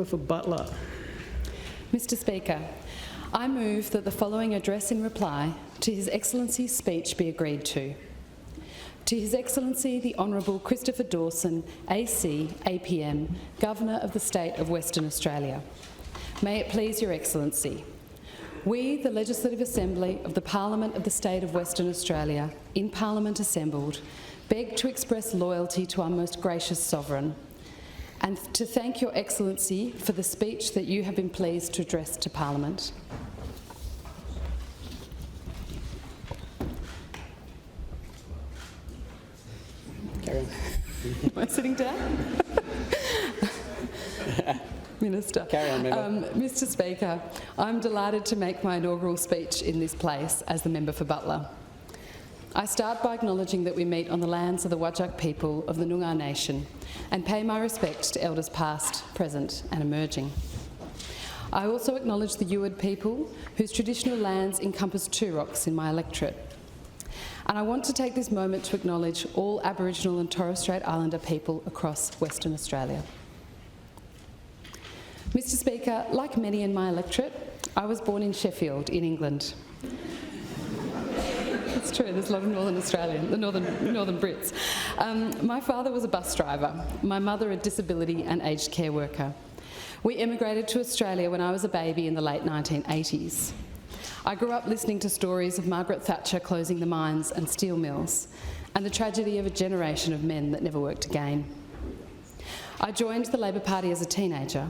Member for Butler. Mr Speaker, I move that the following address in reply to His Excellency's speech be agreed to. To His Excellency the Honourable Christopher Dawson, AC, APM, Governor of the State of Western Australia. May it please Your Excellency. We, the Legislative Assembly of the Parliament of the State of Western Australia, in Parliament assembled, beg to express loyalty to our most gracious Sovereign and to thank Your Excellency for the speech that you have been pleased to address to Parliament. Carry on. Am I sitting down? Minister. Carry on, Member. Mr Speaker, I'm delighted to make my inaugural speech in this place as the Member for Butler. I start by acknowledging that we meet on the lands of the Whadjuk people of the Noongar Nation and pay my respects to Elders past, present and emerging. I also acknowledge the Yuid people, whose traditional lands encompass Turoks in my electorate. And I want to take this moment to acknowledge all Aboriginal and Torres Strait Islander people across Western Australia. Mr Speaker, like many in my electorate, I was born in Sheffield, in England. It's true, there's a lot of Northern Australian, the Northern Brits. My father was a bus driver, my mother a disability and aged care worker. We emigrated to Australia when I was a baby in the late 1980s. I grew up listening to stories of Margaret Thatcher closing the mines and steel mills, and the tragedy of a generation of men that never worked again. I joined the Labor Party as a teenager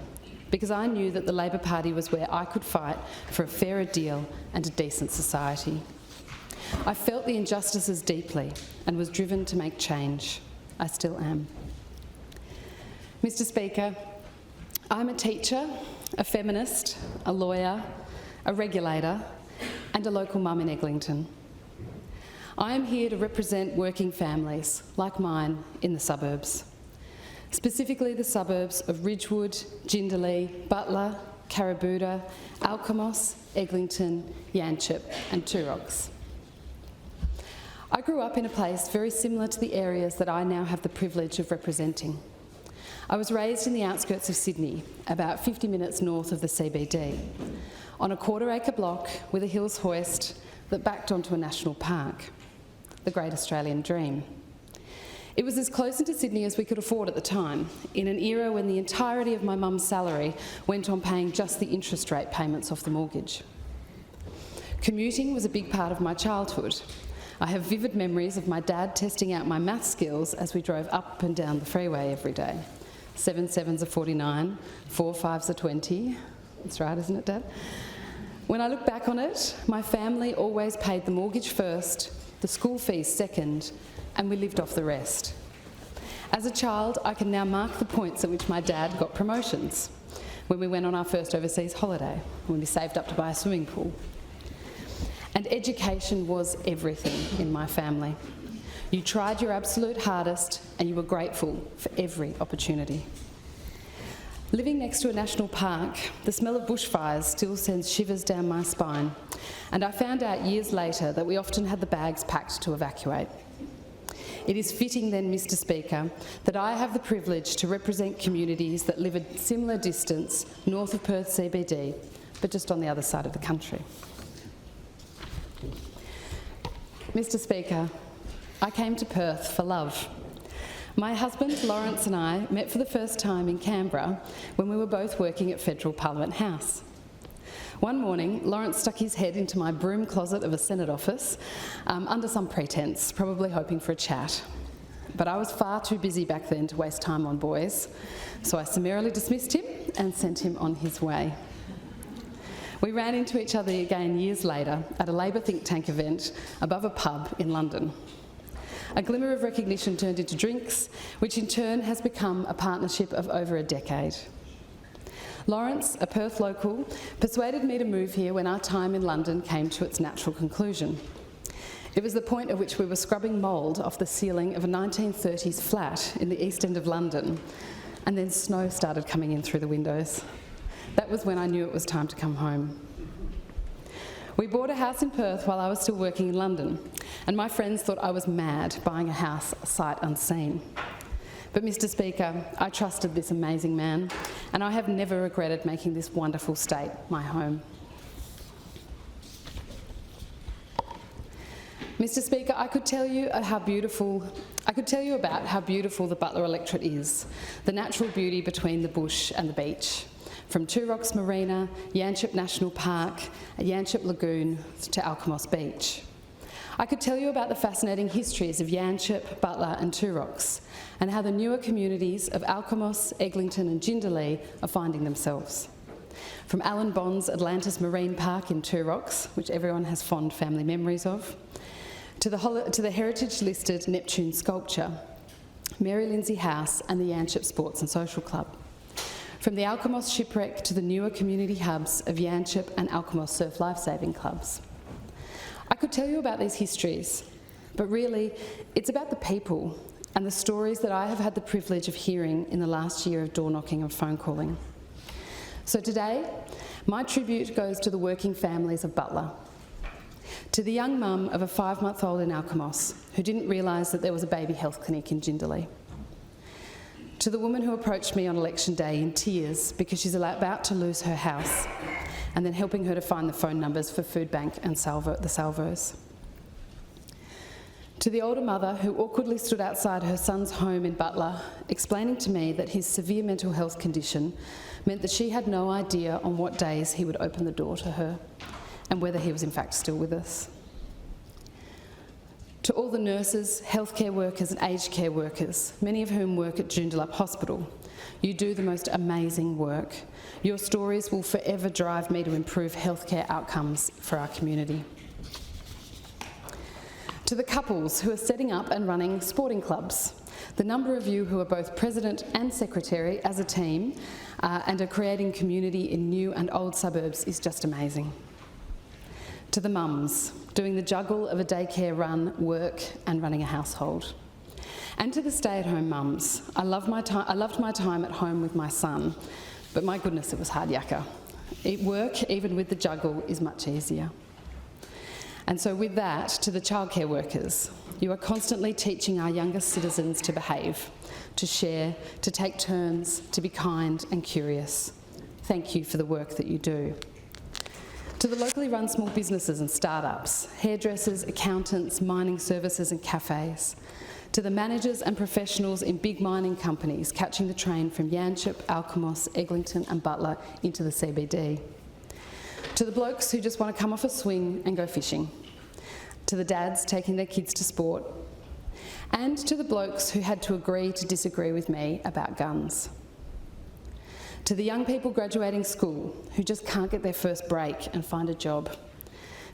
because I knew that the Labor Party was where I could fight for a fairer deal and a decent society. I felt the injustices deeply and was driven to make change. I still am. Mr Speaker, I'm a teacher, a feminist, a lawyer, a regulator and a local mum in Eglinton. I am here to represent working families, like mine, in the suburbs. Specifically the suburbs of Ridgewood, Jindalee, Butler, Carabooda, Alkimos, Eglinton, Yanchep and Turoks. I grew up in a place very similar to the areas that I now have the privilege of representing. I was raised in the outskirts of Sydney, about 50 minutes north of the CBD, on a quarter-acre block with a hills hoist that backed onto a national park, the Great Australian Dream. It was as close into Sydney as we could afford at the time, in an era when the entirety of my mum's salary went on paying just the interest rate payments off the mortgage. Commuting was a big part of my childhood. I have vivid memories of my dad testing out my maths skills as we drove up and down the freeway every day. 7 sevens are 49, 4 fives are 20. That's right, isn't it, Dad? When I look back on it, my family always paid the mortgage first, the school fees second, and we lived off the rest. As a child, I can now mark the points at which my dad got promotions, when we went on our first overseas holiday, when we saved up to buy a swimming pool. And education was everything in my family. You tried your absolute hardest and you were grateful for every opportunity. Living next to a national park, the smell of bushfires still sends shivers down my spine, and I found out years later that we often had the bags packed to evacuate. It is fitting then, Mr Speaker, that I have the privilege to represent communities that live a similar distance north of Perth CBD, but just on the other side of the country. Mr Speaker, I came to Perth for love. My husband, Lawrence, and I met for the first time in Canberra when we were both working at Federal Parliament House. One morning, Lawrence stuck his head into my broom closet of a Senate office under some pretence, probably hoping for a chat. But I was far too busy back then to waste time on boys, so I summarily dismissed him and sent him on his way. We ran into each other again years later at a Labor think tank event above a pub in London. A glimmer of recognition turned into drinks, which in turn has become a partnership of over a decade. Lawrence, a Perth local, persuaded me to move here when our time in London came to its natural conclusion. It was the point at which we were scrubbing mould off the ceiling of a 1930s flat in the East End of London, and then snow started coming in through the windows. That was when I knew it was time to come home. We bought a house in Perth while I was still working in London, and my friends thought I was mad buying a house sight unseen. But Mr. Speaker, I trusted this amazing man, and I have never regretted making this wonderful state my home. Mr. Speaker, I could tell you about how beautiful the Butler electorate is, the natural beauty between the bush and the beach, from Two Rocks Marina, Yanchep National Park, Yanchep Lagoon to Alkimos Beach. I could tell you about the fascinating histories of Yanchep, Butler and Two Rocks, and how the newer communities of Alkimos, Eglinton and Jindalee are finding themselves. From Alan Bond's Atlantis Marine Park in Two Rocks, which everyone has fond family memories of, to the heritage-listed Neptune sculpture, Mary Lindsay House and the Yanchep Sports and Social Club. From the Alkimos shipwreck to the newer community hubs of Yanchep and Alkimos Surf Lifesaving Clubs. I could tell you about these histories, but really it's about the people and the stories that I have had the privilege of hearing in the last year of door knocking and phone calling. So today, my tribute goes to the working families of Butler, to the young mum of a 5-month-old in Alkimos who didn't realise that there was a baby health clinic in Jindalee, to the woman who approached me on election day in tears because she's about to lose her house, and then helping her to find the phone numbers for Food Bank and the Salvos. To the older mother who awkwardly stood outside her son's home in Butler, explaining to me that his severe mental health condition meant that she had no idea on what days he would open the door to her, and whether he was in fact still with us. To all the nurses, healthcare workers and aged care workers, many of whom work at Joondalup Hospital, you do the most amazing work. Your stories will forever drive me to improve healthcare outcomes for our community. To the couples who are setting up and running sporting clubs, the number of you who are both president and secretary as a team and are creating community in new and old suburbs is just amazing. To the mums, doing the juggle of a daycare run, work and running a household. And to the stay-at-home mums, I loved my time at home with my son, but my goodness, it was hard yakka. Work, even with the juggle, is much easier. And so with that, to the childcare workers, you are constantly teaching our youngest citizens to behave, to share, to take turns, to be kind and curious. Thank you for the work that you do. To the locally run small businesses and startups, hairdressers, accountants, mining services and cafes. To the managers and professionals in big mining companies catching the train from Yanchep, Alkimos, Eglinton and Butler into the CBD. To the blokes who just want to come off a swing and go fishing. To the dads taking their kids to sport. And to the blokes who had to agree to disagree with me about guns. To the young people graduating school who just can't get their first break and find a job.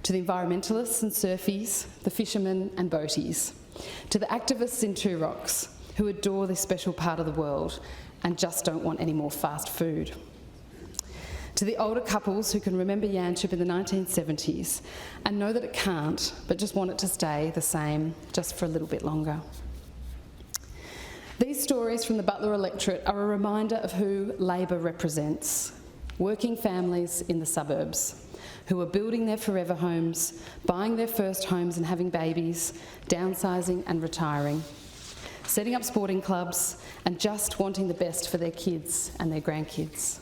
To the environmentalists and surfies, the fishermen and boaties. To the activists in Two Rocks who adore this special part of the world and just don't want any more fast food. To the older couples who can remember Yanchep in the 1970s and know that it can't, but just want it to stay the same just for a little bit longer. These stories from the Butler electorate are a reminder of who Labor represents. Working families in the suburbs who are building their forever homes, buying their first homes and having babies, downsizing and retiring, setting up sporting clubs and just wanting the best for their kids and their grandkids.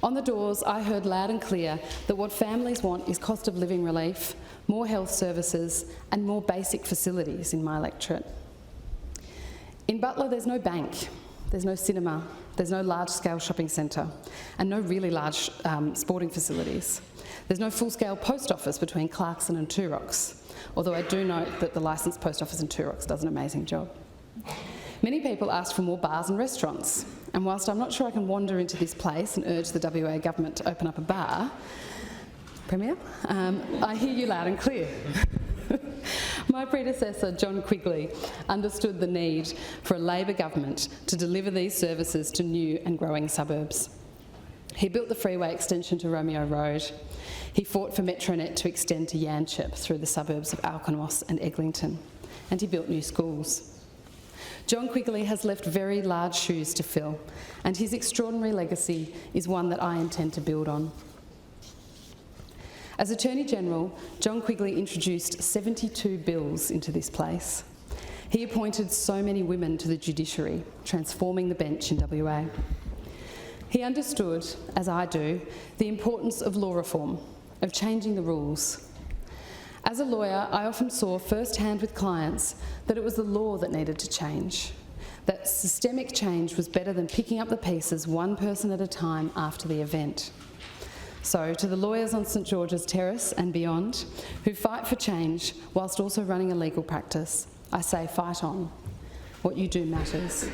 On the doors, I heard loud and clear that what families want is cost of living relief, more health services and more basic facilities in my electorate. In Butler, there's no bank, there's no cinema, there's no large-scale shopping centre and no really large sporting facilities. There's no full-scale post office between Clarkson and Two Rocks, although I do note that the licensed post office in Two Rocks does an amazing job. Many people asked for more bars and restaurants, and whilst I'm not sure I can wander into this place and urge the WA government to open up a bar, Premier, I hear you loud and clear. My predecessor, John Quigley, understood the need for a Labor government to deliver these services to new and growing suburbs. He built the freeway extension to Romeo Road. He fought for Metronet to extend to Yanchep through the suburbs of Alkimos and Eglinton, and he built new schools. John Quigley has left very large shoes to fill, and his extraordinary legacy is one that I intend to build on. As Attorney General, John Quigley introduced 72 bills into this place. He appointed so many women to the judiciary, transforming the bench in WA. He understood, as I do, the importance of law reform, of changing the rules. As a lawyer, I often saw firsthand with clients that it was the law that needed to change, that systemic change was better than picking up the pieces one person at a time after the event. So, to the lawyers on St George's Terrace and beyond, who fight for change whilst also running a legal practice, I say fight on. What you do matters.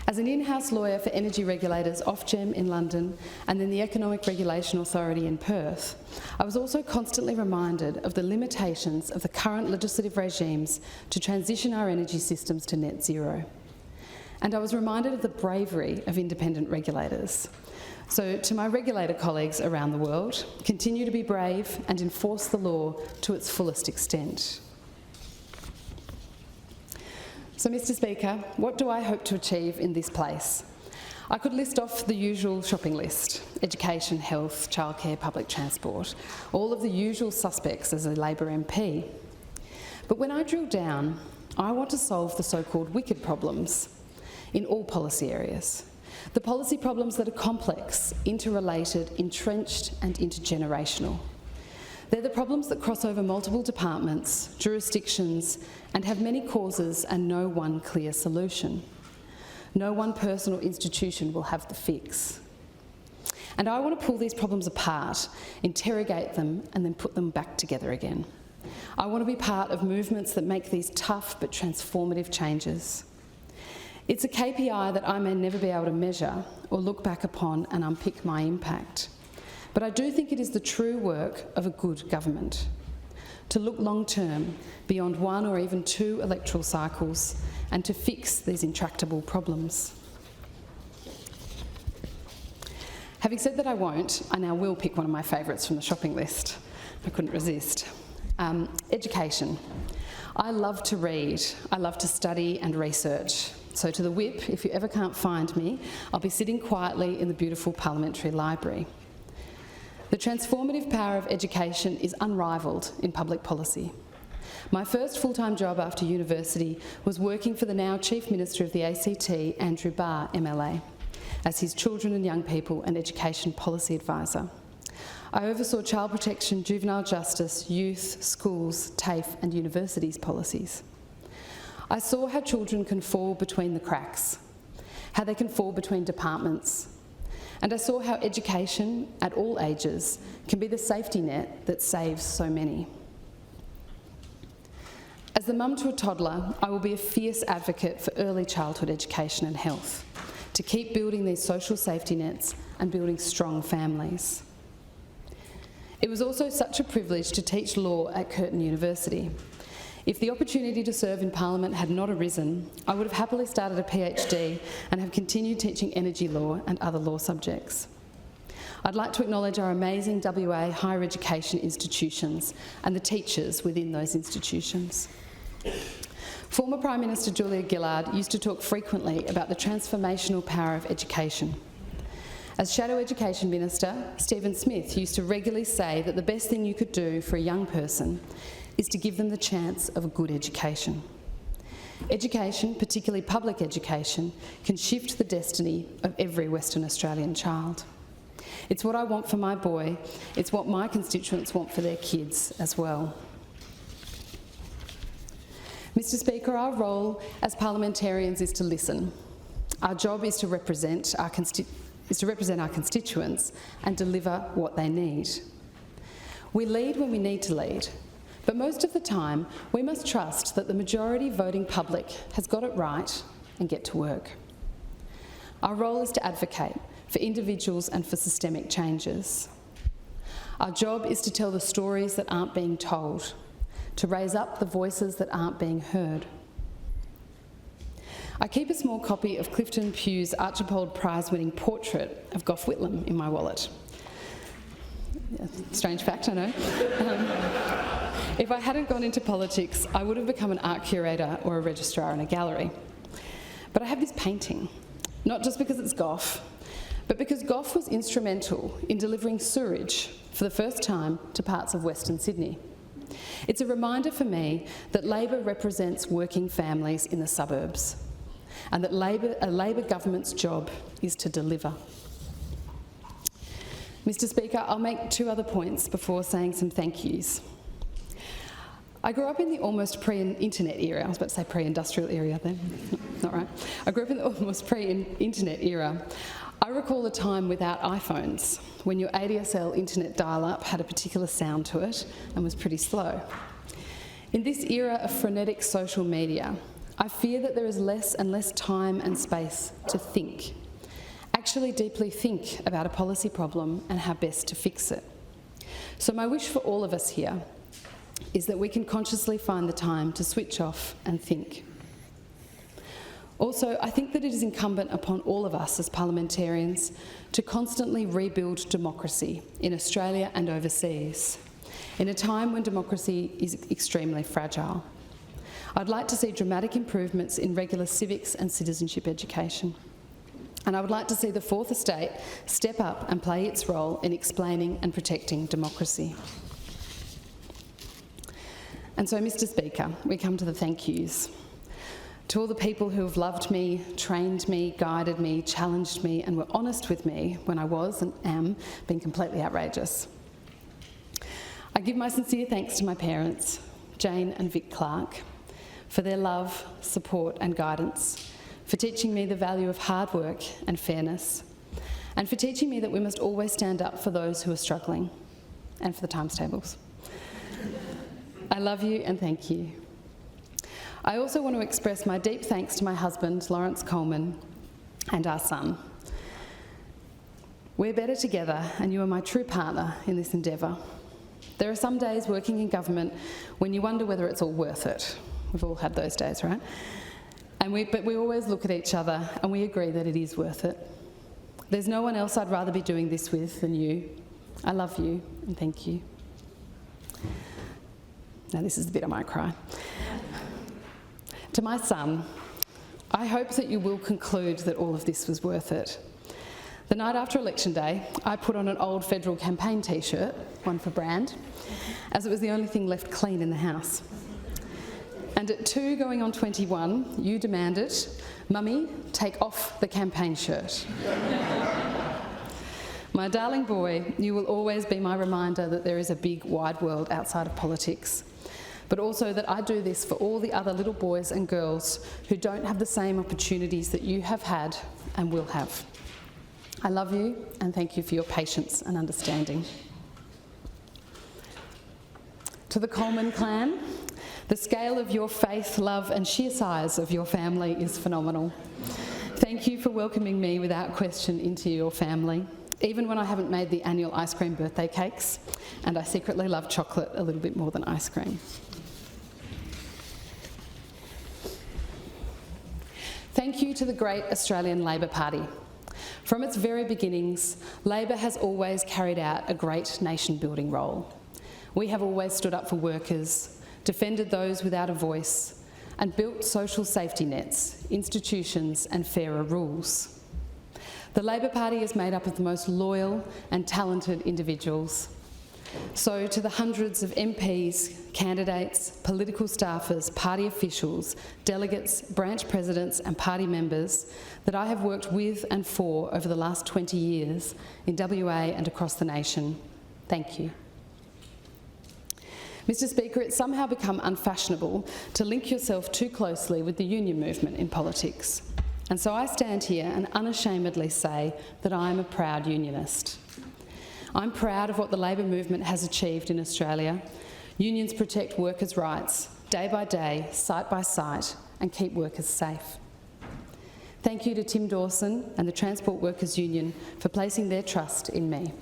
As an in-house lawyer for energy regulators Ofgem in London and then the Economic Regulation Authority in Perth, I was also constantly reminded of the limitations of the current legislative regimes to transition our energy systems to net zero. And I was reminded of the bravery of independent regulators. So to my regulator colleagues around the world, continue to be brave and enforce the law to its fullest extent. So, Mr Speaker, what do I hope to achieve in this place? I could list off the usual shopping list: education, health, childcare, public transport, all of the usual suspects as a Labor MP. But when I drill down, I want to solve the so-called wicked problems in all policy areas. The policy problems that are complex, interrelated, entrenched and intergenerational. They're the problems that cross over multiple departments, jurisdictions, and have many causes and no one clear solution. No one person or institution will have the fix. And I want to pull these problems apart, interrogate them, and then put them back together again. I want to be part of movements that make these tough but transformative changes. It's a KPI that I may never be able to measure or look back upon and unpick my impact. But I do think it is the true work of a good government to look long-term, beyond one or even two electoral cycles, and to fix these intractable problems. Having said that I won't, I now will pick one of my favourites from the shopping list. I couldn't resist. Education. I love to read, I love to study and research. So to the whip, if you ever can't find me, I'll be sitting quietly in the beautiful Parliamentary Library. The transformative power of education is unrivalled in public policy. My first full-time job after university was working for the now Chief Minister of the ACT, Andrew Barr, MLA, as his Children and Young People and Education Policy Advisor. I oversaw child protection, juvenile justice, youth, schools, TAFE and universities policies. I saw how children can fall between the cracks, how they can fall between departments, and I saw how education at all ages can be the safety net that saves so many. As the mum to a toddler, I will be a fierce advocate for early childhood education and health, to keep building these social safety nets and building strong families. It was also such a privilege to teach law at Curtin University. If the opportunity to serve in Parliament had not arisen, I would have happily started a PhD and have continued teaching energy law and other law subjects. I'd like to acknowledge our amazing WA higher education institutions and the teachers within those institutions. Former Prime Minister Julia Gillard used to talk frequently about the transformational power of education. As Shadow Education Minister, Stephen Smith used to regularly say that the best thing you could do for a young person is to give them the chance of a good education. Education, particularly public education, can shift the destiny of every Western Australian child. It's what I want for my boy, it's what my constituents want for their kids as well. Mr Speaker, our role as parliamentarians is to listen. Our job is to represent our constituents and deliver what they need. We lead when we need to lead, but most of the time we must trust that the majority voting public has got it right and get to work. Our role is to advocate for individuals and for systemic changes. Our job is to tell the stories that aren't being told, to raise up the voices that aren't being heard. I keep a small copy of Clifton Pugh's Archibald Prize-winning portrait of Gough Whitlam in my wallet. Strange fact, I know. If I hadn't gone into politics, I would have become an art curator or a registrar in a gallery. But I have this painting, not just because it's Gough, but because Gough was instrumental in delivering sewerage for the first time to parts of Western Sydney. It's a reminder for me that Labor represents working families in the suburbs, and that a Labor government's job is to deliver. Mr. Speaker, I'll make two other points before saying some thank yous. I grew up in the almost pre-internet era. I was about to say pre-industrial era then. Not right. I grew up in the almost pre-internet era. I recall a time without iPhones, when your ADSL internet dial-up had a particular sound to it and was pretty slow. In this era of frenetic social media, I fear that there is less and less time and space to think, actually deeply think about a policy problem and how best to fix it. So my wish for all of us here is that we can consciously find the time to switch off and think. Also, I think that it is incumbent upon all of us as parliamentarians to constantly rebuild democracy in Australia and overseas, in a time when democracy is extremely fragile. I'd like to see dramatic improvements in regular civics and citizenship education. And I would like to see the Fourth Estate step up and play its role in explaining and protecting democracy. And so, Mr. Speaker, we come to the thank yous. To all the people who have loved me, trained me, guided me, challenged me, and were honest with me when I was and am being completely outrageous. I give my sincere thanks to my parents, Jane and Vic Clarke, for their love, support and guidance, for teaching me the value of hard work and fairness, and for teaching me that we must always stand up for those who are struggling, and for the times tables. I love you and thank you. I also want to express my deep thanks to my husband, Lawrence Coleman, and our son. We're better together, and you are my true partner in this endeavour. There are some days working in government when you wonder whether it's all worth it. We've all had those days, right? But we always look at each other and we agree that it is worth it. There's no one else I'd rather be doing this with than you. I love you and thank you. Now this is the bit I might cry. To my son, I hope that you will conclude that all of this was worth it. The night after election day, I put on an old federal campaign t-shirt, one for brand, as it was the only thing left clean in the house. And at 2 going on 21, you demanded, "Mummy, take off the campaign shirt." My darling boy, you will always be my reminder that there is a big, wide world outside of politics, but also that I do this for all the other little boys and girls who don't have the same opportunities that you have had and will have. I love you and thank you for your patience and understanding. To the Coleman clan, the scale of your faith, love and sheer size of your family is phenomenal. Thank you for welcoming me without question into your family, even when I haven't made the annual ice cream birthday cakes, and I secretly love chocolate a little bit more than ice cream. Thank you to the great Australian Labor Party. From its very beginnings, Labor has always carried out a great nation-building role. We have always stood up for workers, defended those without a voice, and built social safety nets, institutions and fairer rules. The Labor Party is made up of the most loyal and talented individuals. So to the hundreds of MPs, candidates, political staffers, party officials, delegates, branch presidents and party members that I have worked with and for over the last 20 years in WA and across the nation, thank you. Mr. Speaker, it's somehow become unfashionable to link yourself too closely with the union movement in politics. And so I stand here and unashamedly say that I am a proud unionist. I'm proud of what the Labor movement has achieved in Australia. Unions protect workers' rights, day by day, site by site, and keep workers safe. Thank you to Tim Dawson and the Transport Workers Union for placing their trust in me.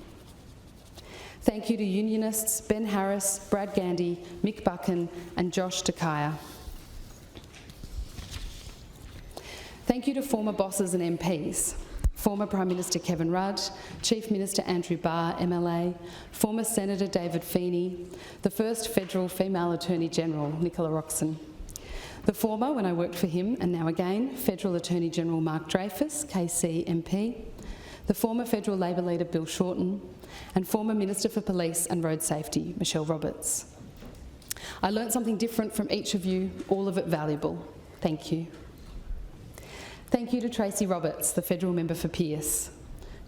Thank you to unionists Ben Harris, Brad Gandy, Mick Buchan and Josh Takaya. Thank you to former bosses and MPs. Former Prime Minister Kevin Rudd, Chief Minister Andrew Barr, MLA, former Senator David Feeney, the first federal female Attorney General, Nicola Roxon. The former, when I worked for him, and now again, Federal Attorney General Mark Dreyfus, KC MP, the former Federal Labor leader Bill Shorten, and former Minister for Police and Road Safety, Michelle Roberts. I learnt something different from each of you, all of it valuable. Thank you. Thank you to Tracy Roberts, the Federal Member for Pearce.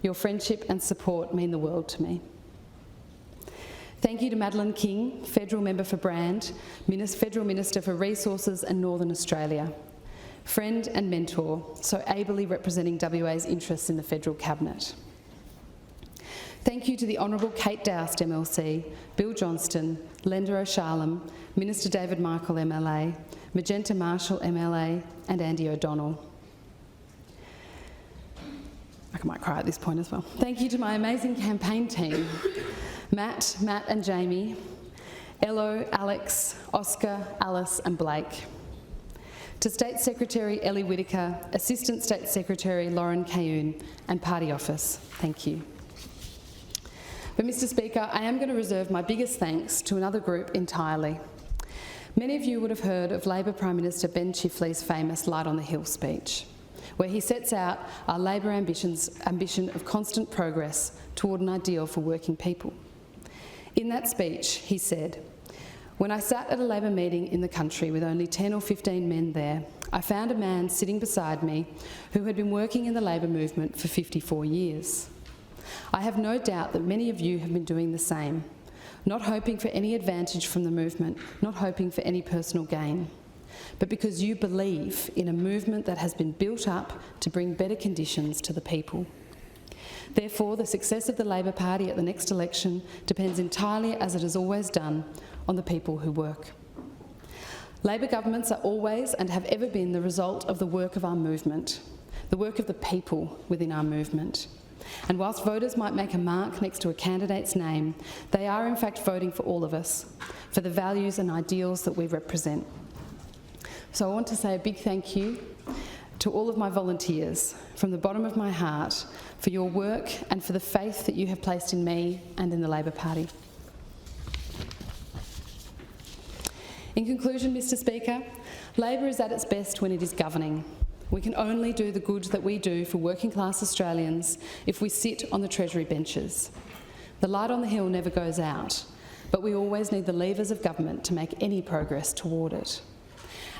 Your friendship and support mean the world to me. Thank you to Madeleine King, Federal Member for Brand, Federal Minister for Resources and Northern Australia. Friend and mentor, so ably representing WA's interests in the Federal Cabinet. Thank you to the Honourable Kate Doust, MLC, Bill Johnston, Linda O'Shalem, Minister David Michael, MLA, Magenta Marshall, MLA, and Andy O'Donnell. I might cry at this point as well. Thank you to my amazing campaign team, Matt and Jamie, Ello, Alex, Oscar, Alice and Blake. To State Secretary Ellie Whittaker, Assistant State Secretary Lauren Cayoon, and Party Office, thank you. But Mr Speaker, I am going to reserve my biggest thanks to another group entirely. Many of you would have heard of Labor Prime Minister Ben Chifley's famous Light on the Hill speech, where he sets out our Labor ambition of constant progress toward an ideal for working people. In that speech, he said, "When I sat at a Labor meeting in the country with only 10 or 15 men there, I found a man sitting beside me who had been working in the Labor movement for 54 years. I have no doubt that many of you have been doing the same, not hoping for any advantage from the movement, not hoping for any personal gain, but because you believe in a movement that has been built up to bring better conditions to the people. Therefore, the success of the Labor Party at the next election depends entirely, as it has always done, on the people who work. Labor governments are always and have ever been the result of the work of our movement, the work of the people within our movement. And whilst voters might make a mark next to a candidate's name, they are in fact voting for all of us, for the values and ideals that we represent. So I want to say a big thank you to all of my volunteers from the bottom of my heart for your work and for the faith that you have placed in me and in the Labor Party. In conclusion, Mr Speaker, Labor is at its best when it is governing. We can only do the good that we do for working class Australians if we sit on the Treasury benches. The light on the hill never goes out, but we always need the levers of government to make any progress toward it.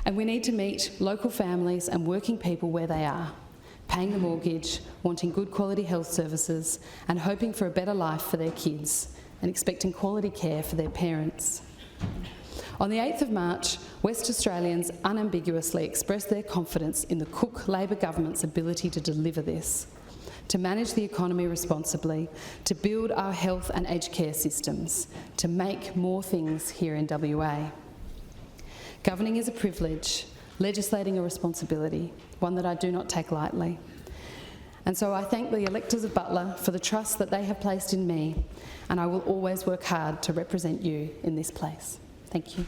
And we need to meet local families and working people where they are, paying the mortgage, wanting good quality health services, and hoping for a better life for their kids, and expecting quality care for their parents. On the 8th of March, West Australians unambiguously expressed their confidence in the Cook Labor government's ability to deliver this, to manage the economy responsibly, to build our health and aged care systems, to make more things here in WA. Governing is a privilege, legislating a responsibility, one that I do not take lightly. And so I thank the electors of Butler for the trust that they have placed in me, and I will always work hard to represent you in this place. Thank you.